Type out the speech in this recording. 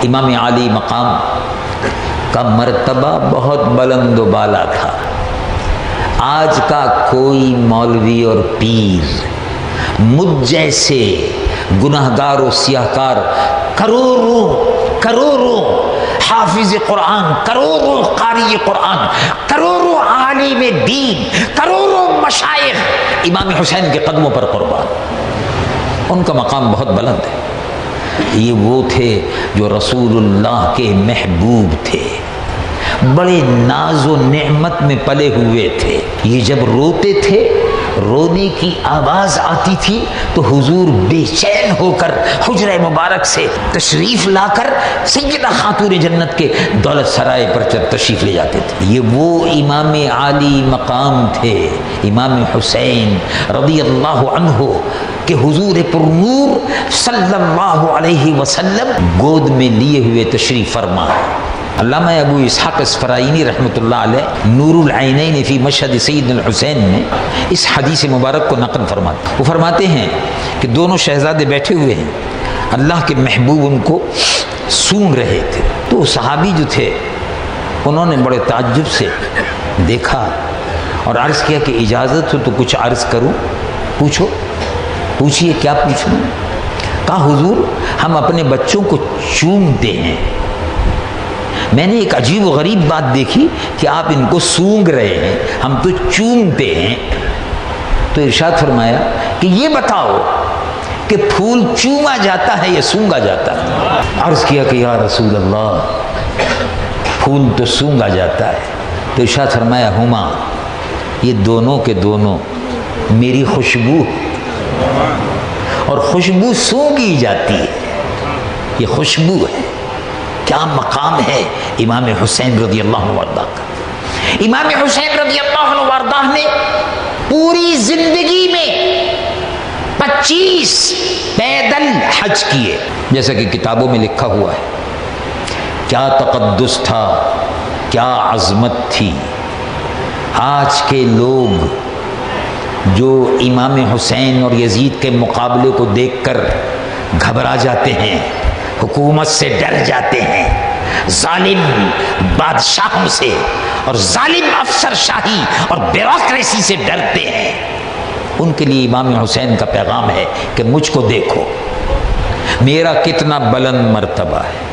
امام عالی مقام کا مرتبہ بہت بلند و بالا تھا۔ آج کا کوئی مولوی اور پیر مجھ جیسے گناہگار و سیاہکار کروڑوں حافظ قرآن، کروڑوں قاری قرآن، کروڑوں عالم دین، کروڑوں مشائخ امام حسین کے قدموں پر قربان۔ ان کا مقام بہت بلند ہے۔ یہ وہ تھے جو رسول اللہ کے محبوب تھے، بڑے ناز و نعمت میں پلے ہوئے تھے۔ یہ جب روتے تھے، رونے کی آواز آتی تھی تو حضور بے چین ہو کر حجرہ مبارک سے تشریف لا کر سیدہ خاتون جنت کے دولت سرائے پر تشریف لے جاتے تھے۔ یہ وہ امام عالی مقام تھے، امام حسین رضی اللہ عنہ کہ حضور پر نور صلی اللہ علیہ وسلم گود میں لیے ہوئے تشریف فرما۔ علامہ ابو اسحاق اسفرائینی رحمۃ اللہ علیہ نور العینین فی مشہد سید الحسین میں اس حدیث مبارک کو نقل فرماتے ہیں۔ وہ فرماتے ہیں کہ دونوں شہزادے بیٹھے ہوئے ہیں، اللہ کے محبوب ان کو سونگ رہے تھے، تو صحابی جو تھے انہوں نے بڑے تعجب سے دیکھا اور عرض کیا کہ اجازت ہو تو کچھ عرض کروں؟ پوچھو، پوچھئے کیا پوچھوں؟ کہا حضور ہم اپنے بچوں کو چومتے ہیں، میں نے ایک عجیب و غریب بات دیکھی کہ آپ ان کو سونگ رہے ہیں، ہم تو چومتے ہیں۔ تو ارشاد فرمایا کہ یہ بتاؤ کہ پھول چوما جاتا ہے یا سونگا جاتا ہے؟ عرض کیا کہ یا رسول اللہ پھول تو سونگا جاتا ہے۔ تو ارشاد فرمایا ہما، یہ دونوں کے دونوں میری خوشبو، اور خوشبو سونگی جاتی ہے، یہ خوشبو ہے۔ کیا مقام ہے امام حسین رضی اللہ عنہ وارضاہ کا۔ امام حسین رضی اللہ عنہ وارضاہ نے پوری زندگی میں 25 پیدل حج کیے، جیسا کہ کتابوں میں لکھا ہوا ہے۔ کیا تقدس تھا، کیا عظمت تھی۔ آج کے لوگ جو امام حسین اور یزید کے مقابلے کو دیکھ کر گھبرا جاتے ہیں، حکومت سے ڈر جاتے ہیں، ظالم بادشاہوں سے اور ظالم افسر شاہی اور بیوروکریسی سے ڈرتے ہیں، ان کے لیے امام حسین کا پیغام ہے کہ مجھ کو دیکھو، میرا کتنا بلند مرتبہ ہے۔